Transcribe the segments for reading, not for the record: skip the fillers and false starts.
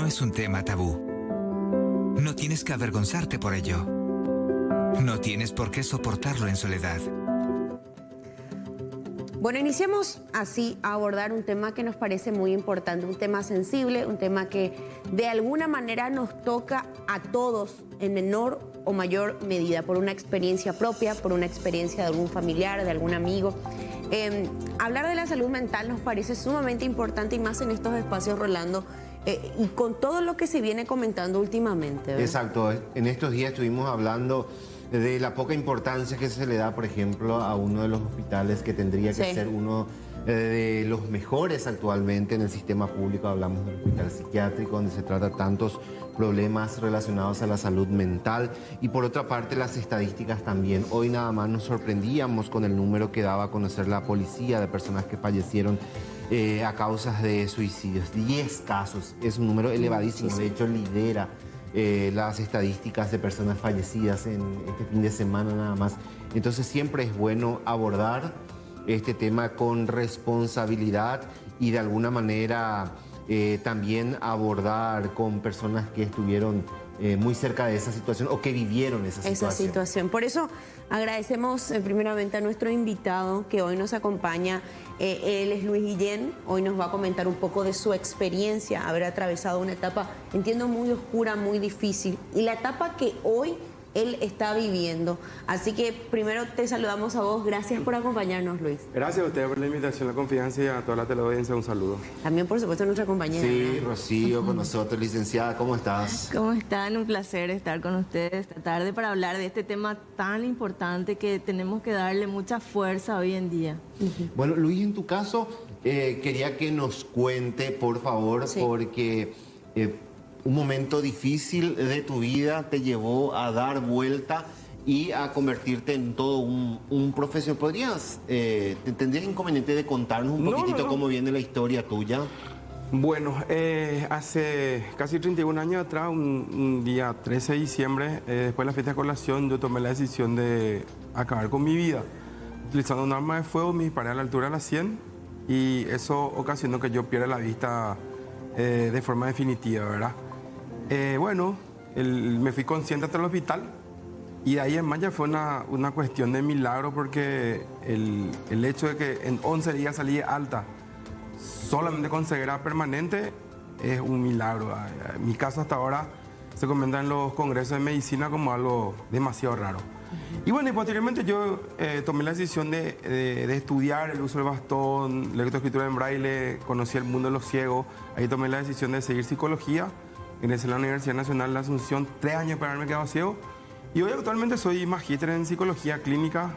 no es un tema tabú. No tienes que avergonzarte por ello. No tienes por qué soportarlo en soledad. Bueno, iniciamos así a abordar un tema que nos parece muy importante, un tema sensible, un tema que de alguna manera nos toca a todos en menor o mayor medida, por una experiencia propia, por una experiencia de algún familiar, de algún amigo. Hablar de la salud mental nos parece sumamente importante y más en estos espacios, Rolando, y con todo lo que se viene comentando últimamente, ¿verdad? Exacto, en estos días estuvimos hablando de la poca importancia que se le da, por ejemplo, a uno de los hospitales que tendría que ser uno de los mejores actualmente en el sistema público. Hablamos del hospital psiquiátrico, donde se trata tantos problemas relacionados a la salud mental, y por otra parte las estadísticas también. Hoy nada más nos sorprendíamos con el número que daba a conocer la policía de personas que fallecieron a causas de suicidios. 10 casos, es un número elevadísimo, de hecho lidera las estadísticas de personas fallecidas en este fin de semana nada más. Entonces siempre es bueno abordar este tema con responsabilidad y de alguna manera también abordar con personas que estuvieron muy cerca de esa situación o que vivieron esa situación. Por eso agradecemos primeramente a nuestro invitado que hoy nos acompaña. Él es Luis Guillén. Hoy nos va a comentar un poco de su experiencia, haber atravesado una etapa, entiendo, muy oscura, muy difícil, y la etapa que hoy él está viviendo. Así que primero te saludamos a vos. Gracias por acompañarnos, Luis. Gracias a ustedes por la invitación, la confianza, y a toda la teleaudiencia un saludo. También, por supuesto, a nuestra compañera. Sí, Rocío, con nosotros, licenciada. ¿Cómo estás? ¿Cómo están? Un placer estar con ustedes esta tarde para hablar de este tema tan importante que tenemos que darle mucha fuerza hoy en día. Bueno, Luis, en tu caso, quería que nos cuente, por favor, porque un momento difícil de tu vida te llevó a dar vuelta y a convertirte en todo un profesional. ¿Tendrías inconveniente de contarnos un poquitito cómo viene la historia tuya? Bueno, hace casi 31 años atrás, un día 13 de diciembre, después de la fiesta de colación, yo tomé la decisión de acabar con mi vida. Utilizando un arma de fuego, me disparé a la altura de las 100 y eso ocasionó que yo pierda la vista de forma definitiva, ¿verdad? Me fui consciente hasta el hospital y de ahí en más ya fue una cuestión de milagro, porque el hecho de que en 11 días salí alta solamente con ceguera permanente es un milagro. Mi caso hasta ahora se comenta en los congresos de medicina como algo demasiado raro. Y bueno, y posteriormente yo tomé la decisión de estudiar el uso del bastón, lectoescritura en braille, conocí el mundo de los ciegos. Ahí tomé la decisión de seguir psicología. Ingresé en la Universidad Nacional de Asunción, 3 años para haberme quedado ciego. Y hoy actualmente soy magíster en psicología clínica,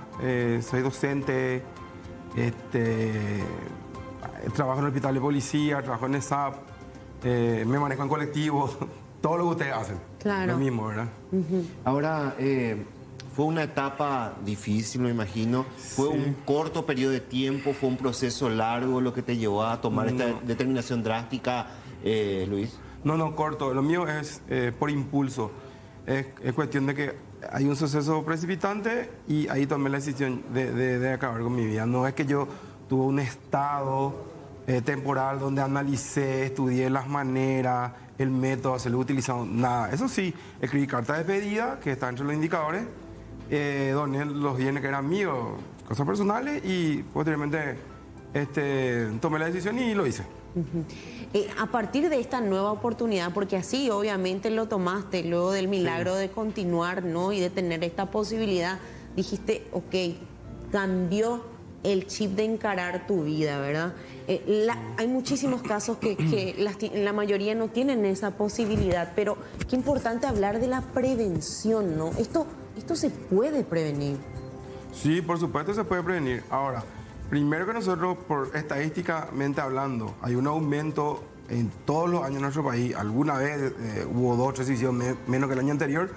soy docente, trabajo en el hospital de policía, trabajo en ESAP, me manejo en colectivos, todo lo que ustedes hacen. Claro. Lo mismo, ¿verdad? Ahora, fue una etapa difícil, me imagino. ¿Fue un corto periodo de tiempo? ¿Fue un proceso largo lo que te llevó a tomar esta determinación drástica, Luis? No, corto. Lo mío es por impulso. Es cuestión de que hay un suceso precipitante y ahí tomé la decisión de acabar con mi vida. No es que yo tuve un estado temporal donde analicé, estudié las maneras, el método a ser utilizado, nada. Eso sí, escribí carta de despedida, que está entre los indicadores, doné los bienes que eran míos, cosas personales, y posteriormente tomé la decisión y lo hice. A partir de esta nueva oportunidad, porque así obviamente lo tomaste, luego del milagro de continuar, ¿no? Y de tener esta posibilidad, dijiste, ok, cambió el chip de encarar tu vida, ¿verdad? Hay muchísimos casos que la mayoría no tienen esa posibilidad, pero qué importante hablar de la prevención, ¿no? Esto se puede prevenir. Sí, por supuesto se puede prevenir. Ahora, primero que nosotros, por estadísticamente hablando, hay un aumento en todos los años en nuestro país. Alguna vez hubo 2 o 3 suicidios menos que el año anterior,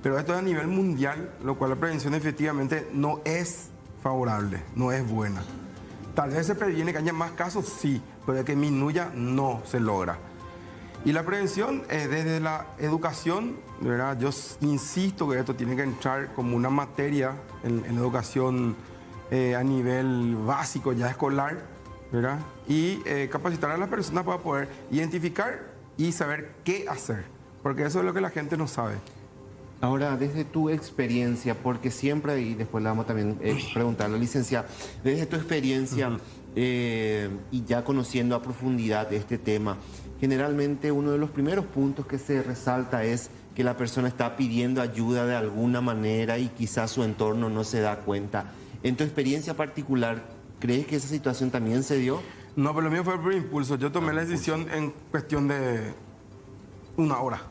pero esto es a nivel mundial, lo cual la prevención efectivamente no es favorable, no es buena. Tal vez se previene que haya más casos, sí, pero de que disminuya no se logra. Y la prevención desde la educación, ¿verdad? Yo insisto que esto tiene que entrar como una materia en la educación a nivel básico, ya escolar, ¿verdad? Y capacitar a las personas para poder identificar y saber qué hacer, porque eso es lo que la gente no sabe. Ahora, desde tu experiencia, porque siempre, y después le vamos también preguntar a la licenciada, desde tu experiencia y ya conociendo a profundidad este tema, generalmente uno de los primeros puntos que se resalta es que la persona está pidiendo ayuda de alguna manera y quizás su entorno no se da cuenta. En tu experiencia particular, ¿crees que esa situación también se dio? No, pero lo mío fue por impulso. Yo tomé la decisión en cuestión de 1 hora.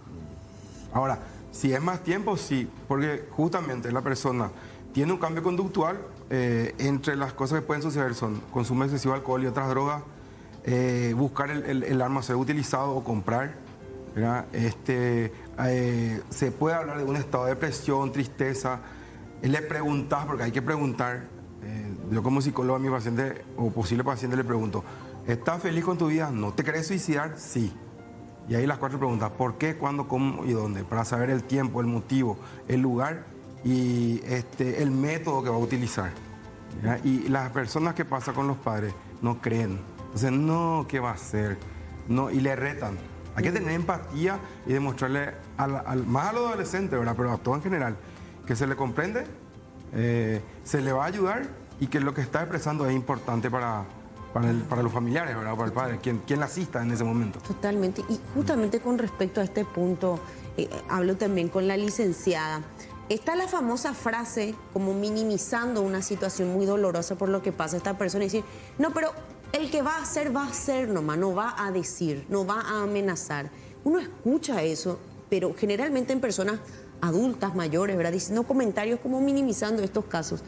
Ahora, si es más tiempo, sí, porque justamente la persona tiene un cambio conductual. Entre las cosas que pueden suceder son consumo excesivo de alcohol y otras drogas, buscar el arma ser utilizado o comprar, ¿verdad? Se puede hablar de un estado de depresión, tristeza. Le preguntas, porque hay que preguntar. Yo como psicólogo a mi paciente o posible paciente le pregunto, ¿estás feliz con tu vida? ¿No te querés suicidar? Sí. Y ahí las 4 preguntas, ¿por qué, cuándo, cómo y dónde? Para saber el tiempo, el motivo, el lugar y el método que va a utilizar. ¿Verdad? Y las personas que pasan con los padres no creen. Entonces, no, ¿qué va a hacer? No, y le retan. Hay que tener empatía y demostrarle, más a los adolescentes, ¿verdad? Pero a todo en general, que se le comprende, se le va a ayudar y que lo que está expresando es importante para los familiares, ¿verdad? Para el padre, quien la asista en ese momento. Totalmente. Y justamente con respecto a este punto, hablo también con la licenciada. Está la famosa frase como minimizando una situación muy dolorosa por lo que pasa a esta persona y decir, no, pero el que va a hacer nomás, no va a decir, no va a amenazar. Uno escucha eso, pero generalmente en personas adultas, mayores, ¿verdad? Diciendo comentarios como minimizando estos casos.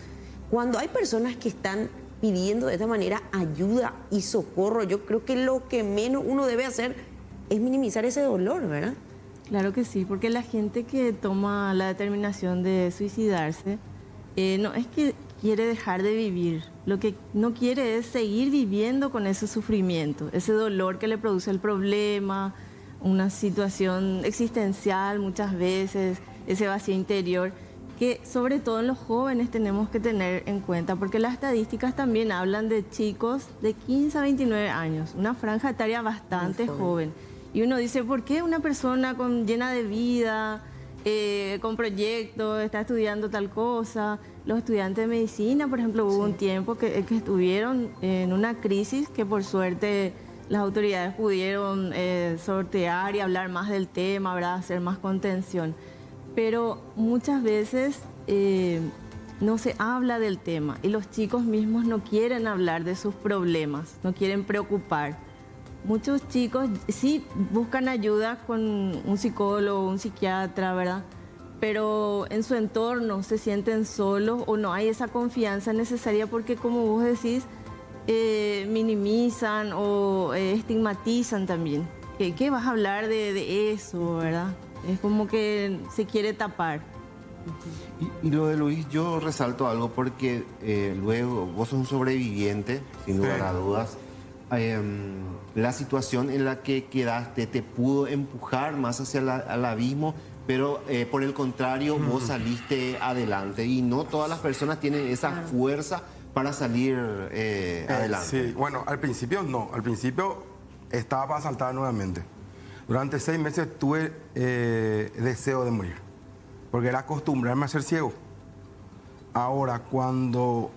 Cuando hay personas que están pidiendo de esta manera ayuda y socorro, yo creo que lo que menos uno debe hacer es minimizar ese dolor, ¿verdad? Claro que sí, porque la gente que toma la determinación de suicidarse, no es que quiere dejar de vivir, lo que no quiere es seguir viviendo con ese sufrimiento, ese dolor que le produce el problema, una situación existencial muchas veces, ese vacío interior, que sobre todo en los jóvenes tenemos que tener en cuenta, porque las estadísticas también hablan de chicos de 15 a 29 años, una franja etaria bastante joven. Y uno dice, ¿por qué una persona llena de vida, con proyectos, está estudiando tal cosa? Los estudiantes de medicina, por ejemplo, hubo un tiempo que estuvieron en una crisis que por suerte las autoridades pudieron sortear y hablar más del tema, ¿verdad? Hacer más contención. Pero muchas veces no se habla del tema y los chicos mismos no quieren hablar de sus problemas, no quieren preocupar. Muchos chicos sí buscan ayuda con un psicólogo, un psiquiatra, ¿verdad? Pero en su entorno se sienten solos o no hay esa confianza necesaria porque, como vos decís, minimizan o estigmatizan también. ¿Qué vas a hablar de eso, verdad? Es como que se quiere tapar. Y lo de Luis, yo resalto algo porque luego vos sos un sobreviviente, sin lugar a dudas. La situación en la que quedaste te pudo empujar más hacia el abismo, pero por el contrario, vos saliste adelante y no todas las personas tienen esa fuerza para salir adelante. Sí, bueno, al principio no, al principio estaba para saltar nuevamente. Durante 6 meses tuve deseo de morir, porque era acostumbrarme a ser ciego. Ahora, cuando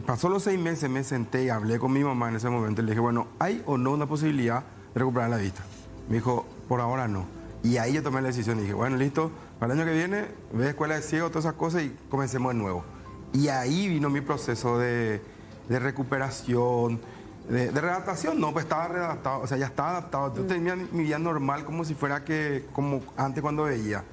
pasó los 6 meses, me senté y hablé con mi mamá en ese momento y le dije, bueno, ¿hay o no una posibilidad de recuperar la vista? Me dijo, por ahora no. Y ahí yo tomé la decisión y dije, bueno, listo, para el año que viene, ve a escuela de ciego, todas esas cosas y comencemos de nuevo. Y ahí vino mi proceso de recuperación, de readaptación. No, pues estaba readaptado, o sea, ya estaba adaptado. Yo tenía mi vida normal como si fuera como antes cuando veía.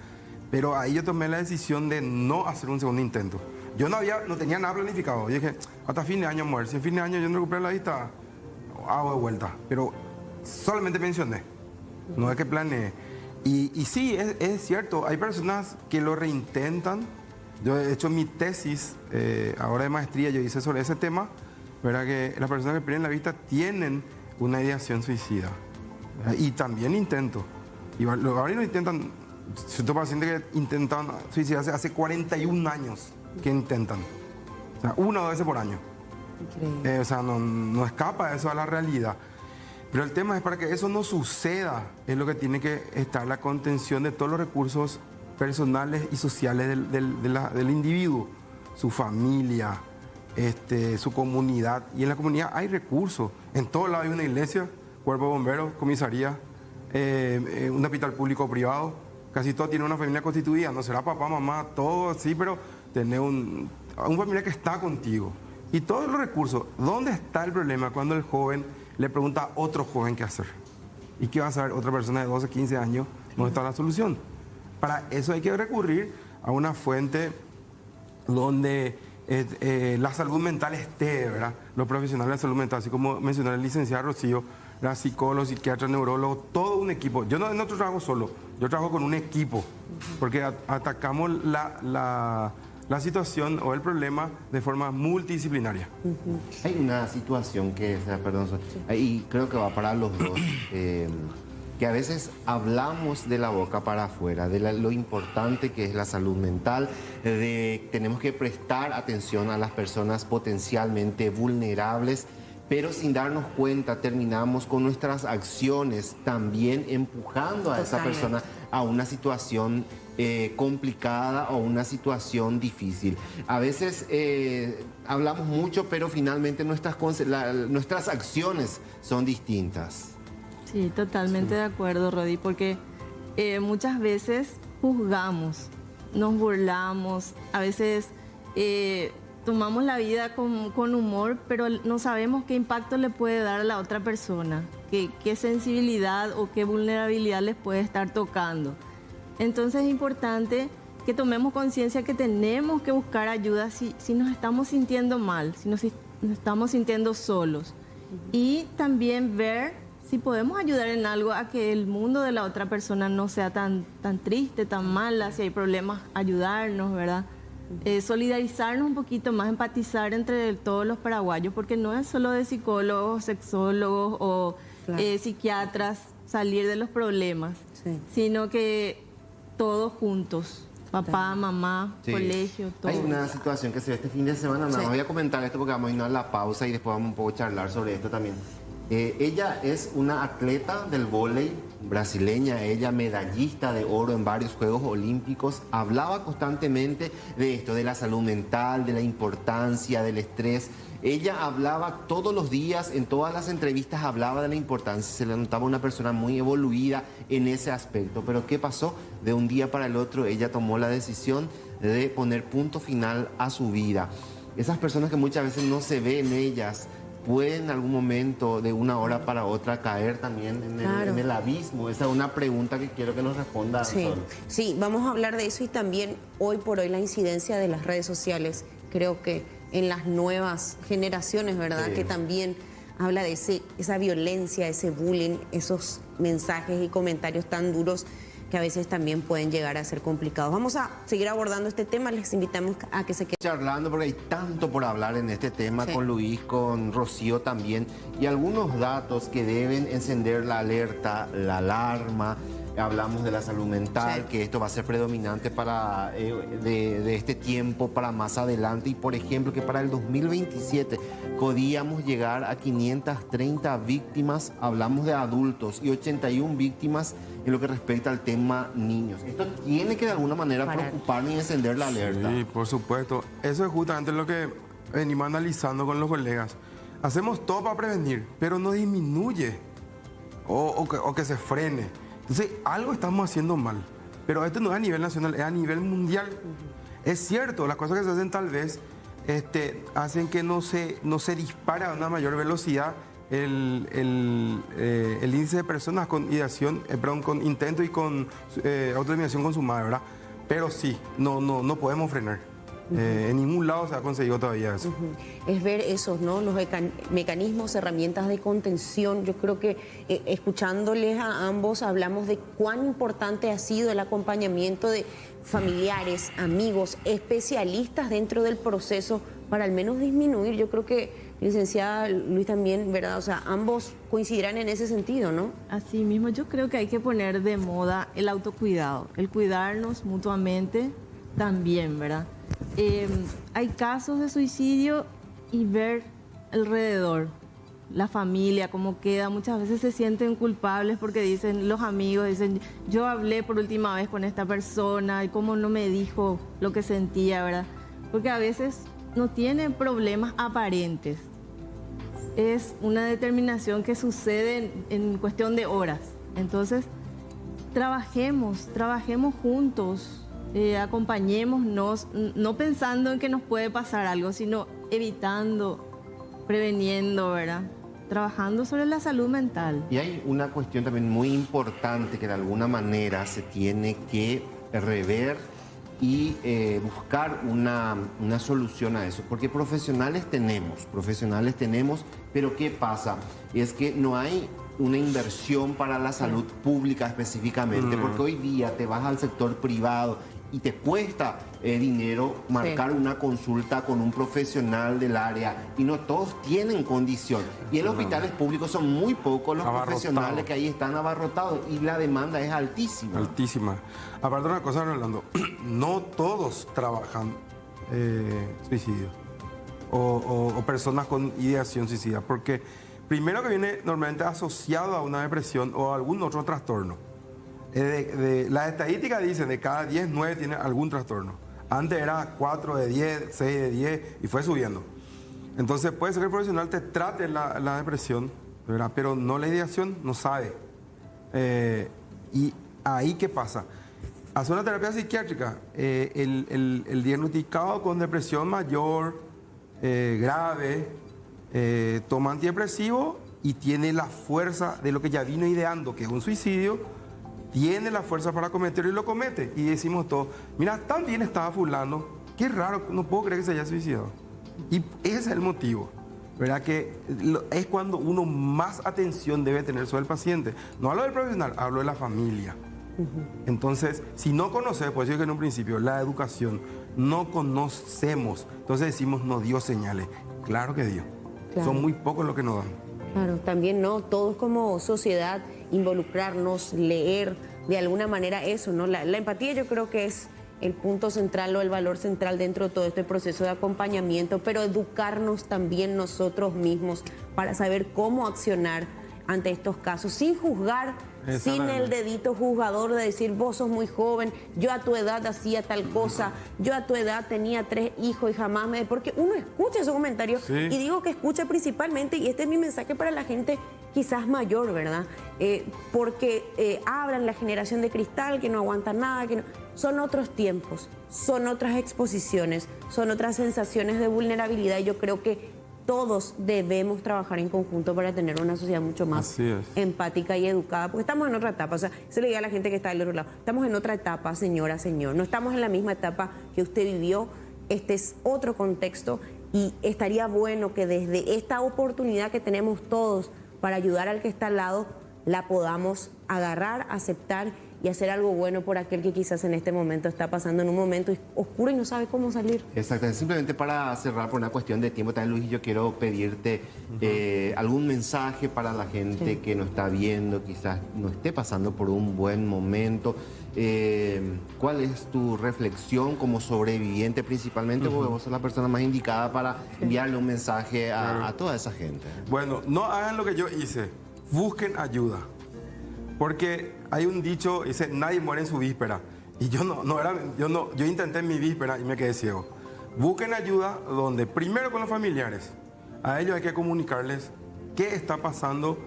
Pero ahí yo tomé la decisión de no hacer un segundo intento. Yo no tenía nada planificado. Yo dije, hasta fin de año muero. Si en fin de año yo no recupero la vista, hago de vuelta. Pero solamente mencioné, no es que planeé. Y sí, es cierto, hay personas que lo reintentan. Yo he hecho mi tesis, ahora de maestría, yo hice sobre ese tema, ¿verdad? Que las personas que pierden la vista tienen una ideación suicida. ¿Verdad? Y también intento. Y ahora no intentan, ciertos pacientes que intentan suicidarse hace 41 años que intentan. O sea, 1 o 2 veces por año. Increíble. O sea, no escapa eso a la realidad. Pero el tema es para que eso no suceda, es lo que tiene que estar la contención de todos los recursos personales y sociales del individuo, su familia, su comunidad. Y en la comunidad hay recursos. En todos lados hay una iglesia, cuerpo de bomberos, comisaría, un hospital público o privado. Casi todo tiene una familia constituida. No será papá, mamá, todo sí, pero tener un familiar que está contigo. Y todos los recursos. ¿Dónde está el problema cuando el joven le pregunta a otro joven qué hacer? ¿Y qué va a saber otra persona de 12, 15 años? ¿Dónde está la solución? Para eso hay que recurrir a una fuente donde la salud mental esté, ¿verdad? Los profesionales de salud mental, así como mencionó el licenciado Rocío, la psicóloga, psiquiatra, neurólogo, todo un equipo. Yo no trabajo solo, yo trabajo con un equipo, porque atacamos la situación o el problema de forma multidisciplinaria. Hay una situación que, perdón, y creo que va para los dos, que a veces hablamos de la boca para afuera, de lo importante que es la salud mental, tenemos que prestar atención a las personas potencialmente vulnerables, pero sin darnos cuenta terminamos con nuestras acciones también empujando a esa persona a una situación complicada o una situación difícil. A veces hablamos mucho, pero finalmente nuestras acciones son distintas. Sí, totalmente de acuerdo, Rodi, porque muchas veces juzgamos, nos burlamos, a veces tomamos la vida con humor, pero no sabemos qué impacto le puede dar a la otra persona, qué sensibilidad o qué vulnerabilidad les puede estar tocando. Entonces es importante que tomemos conciencia que tenemos que buscar ayuda si nos estamos sintiendo mal, si nos estamos sintiendo solos. Y también ver si podemos ayudar en algo a que el mundo de la otra persona no sea tan triste, tan mala, si hay problemas, ayudarnos, ¿verdad? Solidarizarnos un poquito más, empatizar entre todos los paraguayos, porque no es solo de psicólogos, sexólogos o psiquiatras salir de los problemas, sino que todos juntos, papá, mamá, colegio, todo. Hay una situación que se ve este fin de semana, no voy a comentar esto porque vamos a irnos a la pausa y después vamos un poco a charlar sobre esto también. Ella es una atleta del vóley brasileña, ella medallista de oro en varios Juegos Olímpicos. Hablaba constantemente de esto, de la salud mental, de la importancia, del estrés. Ella hablaba todos los días, en todas las entrevistas hablaba de la importancia. Se le notaba una persona muy evoluida en ese aspecto. Pero ¿qué pasó? De un día para el otro ella tomó la decisión de poner punto final a su vida. Esas personas que muchas veces no se ven en ellas, pueden en algún momento, de una hora para otra, caer también en el abismo. Esa es una pregunta que quiero que nos responda. Sí, vamos a hablar de eso y también hoy por hoy la incidencia de las redes sociales. Creo que en las nuevas generaciones, ¿verdad? Que también habla de esa violencia, ese bullying, esos mensajes y comentarios tan duros que a veces también pueden llegar a ser complicados. Vamos a seguir abordando este tema, les invitamos a que se queden charlando porque hay tanto por hablar en este tema con Luis, con Rocío también, y algunos datos que deben encender la alerta, la alarma. Hablamos de la salud mental, que esto va a ser predominante para de este tiempo para más adelante, y por ejemplo que para el 2027 podíamos llegar a 530 víctimas, hablamos de adultos, y 81 víctimas en lo que respecta al tema niños. Esto tiene que de alguna manera preocuparnos y encender la alerta. Sí, por supuesto. Eso es justamente lo que venimos analizando con los colegas. Hacemos todo para prevenir, pero no disminuye o que se frene. Entonces, algo estamos haciendo mal. Pero esto no es a nivel nacional, es a nivel mundial. Es cierto, las cosas que se hacen tal vez hacen que no se dispare a una mayor velocidad el índice de personas con ideación, con intento y con autodeterminación consumada, ¿verdad? Pero sí, no podemos frenar. En ningún lado se ha conseguido todavía eso. Es ver esos, ¿no? Los mecanismos, herramientas de contención. Yo creo que escuchándoles a ambos hablamos de cuán importante ha sido el acompañamiento de familiares, amigos, especialistas dentro del proceso para al menos disminuir. Yo creo que, licenciada Luis, también, ¿verdad? O sea, ambos coincidirán en ese sentido, ¿no? Así mismo, yo creo que hay que poner de moda el autocuidado, el cuidarnos mutuamente también, ¿verdad? Hay casos de suicidio y ver alrededor la familia, cómo queda. Muchas veces se sienten culpables porque dicen, los amigos dicen, yo hablé por última vez con esta persona y cómo no me dijo lo que sentía, ¿verdad? Porque a veces no tiene problemas aparentes. Es una determinación que sucede en cuestión de horas. Entonces, trabajemos juntos, acompañémonos, no pensando en que nos puede pasar algo, sino evitando, preveniendo, ¿verdad? Trabajando sobre la salud mental. Y hay una cuestión también muy importante que de alguna manera se tiene que rever y buscar una solución a eso. Porque profesionales tenemos, pero ¿qué pasa? Es que no hay una inversión para la salud pública específicamente, porque hoy día te vas al sector privado y te cuesta dinero marcar una consulta con un profesional del área y no todos tienen condición. Y en los hospitales públicos son muy pocos los profesionales que ahí están abarrotados y la demanda es altísima. Altísima. Aparte de una cosa, Rolando, no todos trabajan suicidio o personas con ideación suicida, porque primero que viene normalmente asociado a una depresión o a algún otro trastorno. Las estadísticas dicen de cada 10, 9 tiene algún trastorno. Antes era 4 de 10, 6 de 10 y fue subiendo. Entonces puede ser que el profesional te trate la depresión, ¿verdad? Pero no la ideación, no sabe. Y ahí, ¿qué pasa? Hace una terapia psiquiátrica, el diagnosticado con depresión mayor, grave, toma antidepresivo y tiene la fuerza de lo que ya vino ideando, que es un suicidio. Tiene la fuerza para cometerlo y lo comete. Y decimos todos, mira, tan bien estaba fulano, qué raro, no puedo creer que se haya suicidado. Y ese es el motivo, ¿verdad? Que es cuando uno más atención debe tener sobre el paciente. No hablo del profesional, hablo de la familia. Entonces, si no conoces, por eso que en un principio, la educación, no conocemos, entonces decimos, no dio señales. Claro que dio. Claro. Son muy pocos los que nos dan. Claro, también no, todos como sociedad, involucrarnos, leer, de alguna manera eso, ¿no? La empatía yo creo que es el punto central o el valor central dentro de todo este proceso de acompañamiento, pero educarnos también nosotros mismos para saber cómo accionar ante estos casos, sin juzgar, sin el dedito juzgador de decir, vos sos muy joven, yo a tu edad hacía tal cosa, yo a tu edad tenía 3 hijos y jamás me... Porque uno escucha esos comentarios y digo que escucha principalmente, y este es mi mensaje para la gente quizás mayor, ¿verdad? Porque hablan la generación de cristal, que no aguanta nada, que no... Son otros tiempos, son otras exposiciones, son otras sensaciones de vulnerabilidad y yo creo que todos debemos trabajar en conjunto para tener una sociedad mucho más empática y educada, porque estamos en otra etapa. O sea, se le diga a la gente que está del otro lado, estamos en otra etapa, señora, señor. No estamos en la misma etapa que usted vivió. Este es otro contexto y estaría bueno que desde esta oportunidad que tenemos todos para ayudar al que está al lado, la podamos agarrar, aceptar y hacer algo bueno por aquel que quizás en este momento está pasando en un momento oscuro y no sabe cómo salir. Exactamente. Simplemente para cerrar por una cuestión de tiempo, también Luis, yo quiero pedirte algún mensaje para la gente que nos está viendo, quizás no esté pasando por un buen momento. ¿Cuál es tu reflexión como sobreviviente principalmente? Porque vos sos la persona más indicada para enviarle un mensaje a toda esa gente. Bueno, no hagan lo que yo hice, busquen ayuda. Porque hay un dicho, dice, nadie muere en su víspera. Y yo intenté en mi víspera y me quedé ciego. Busquen ayuda donde, primero con los familiares, a ellos hay que comunicarles qué está pasando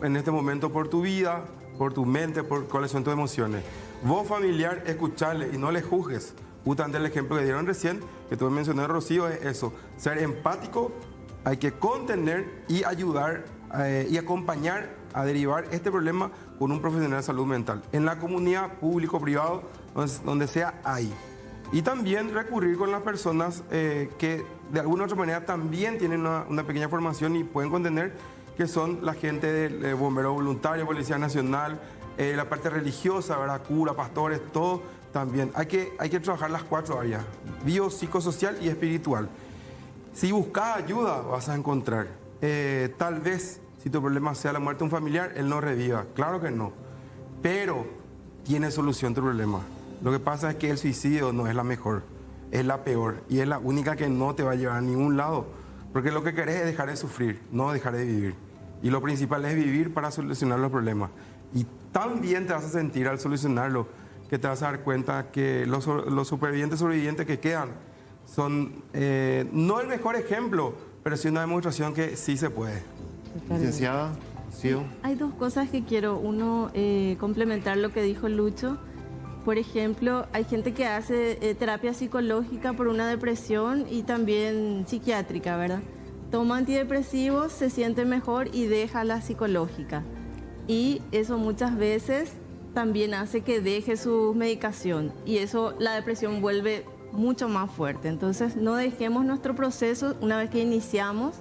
en este momento por tu vida, por tu mente, por cuáles son tus emociones. Vos, familiar, escucharle y no le juzgues. Justamente el ejemplo que dieron recién, que tú mencionaste, Rocío, es eso. Ser empático, hay que contener y ayudar y acompañar a derivar este problema con un profesional de salud mental. En la comunidad público-privado, donde sea, hay. Y también recurrir con las personas que de alguna u otra manera también tienen una pequeña formación y pueden contener, que son la gente del bombero voluntario, Policía Nacional, la parte religiosa, ¿verdad? Cura, pastores, todo también. Hay que trabajar las 4 áreas, bio, psicosocial y espiritual. Si buscas ayuda, vas a encontrar. Tal vez, si tu problema sea la muerte de un familiar, él no reviva. Claro que no. Pero tiene solución tu problema. Lo que pasa es que el suicidio no es la mejor, es la peor. Y es la única que no te va a llevar a ningún lado. Porque lo que querés es dejar de sufrir, no dejar de vivir. Y lo principal es vivir para solucionar los problemas. Y tan bien te vas a sentir al solucionarlo que te vas a dar cuenta que los supervivientes sobrevivientes que quedan son no el mejor ejemplo, pero sí una demostración que sí se puede. Licenciada, sí. Hay dos cosas que quiero. Uno, complementar lo que dijo Lucho. Por ejemplo, hay gente que hace terapia psicológica por una depresión y también psiquiátrica, ¿verdad? Toma antidepresivos, se siente mejor y deja la psicológica. Y eso muchas veces también hace que deje su medicación y eso la depresión vuelve mucho más fuerte. Entonces no dejemos nuestro proceso una vez que iniciamos,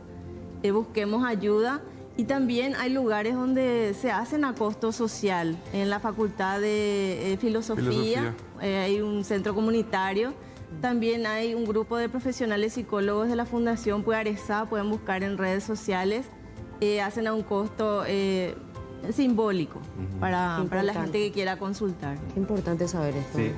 busquemos ayuda. Y también hay lugares donde se hacen a costo social. En la Facultad de Filosofía. Hay un centro comunitario. También hay un grupo de profesionales psicólogos de la Fundación Puearezá, pueden buscar en redes sociales. Hacen a un costo simbólico para la gente que quiera consultar. Qué importante saber esto. Sí.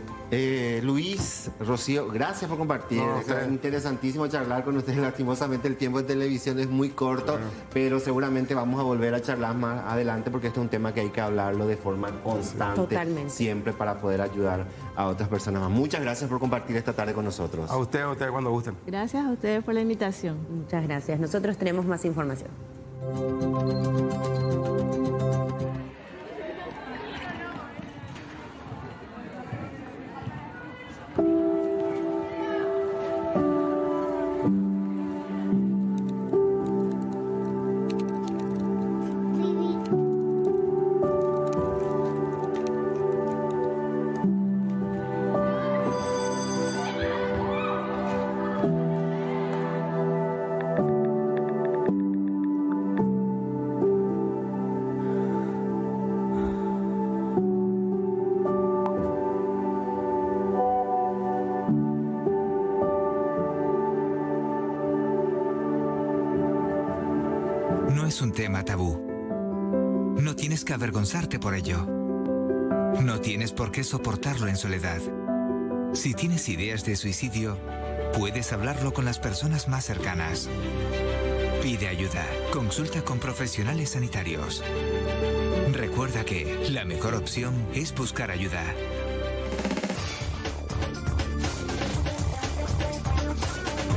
Luis, Rocío, gracias por compartir. Es interesantísimo charlar con ustedes. Lastimosamente el tiempo de televisión es muy corto, pero seguramente vamos a volver a charlar más adelante porque este es un tema que hay que hablarlo de forma constante. Totalmente. Siempre para poder ayudar a otras personas más. Muchas gracias por compartir esta tarde con nosotros. A ustedes cuando gusten. Gracias a ustedes por la invitación. Muchas gracias. Nosotros tenemos más información. No es un tema tabú. No tienes que avergonzarte por ello. No tienes por qué soportarlo en soledad. Si tienes ideas de suicidio, puedes hablarlo con las personas más cercanas. Pide ayuda. Consulta con profesionales sanitarios. Recuerda que la mejor opción es buscar ayuda.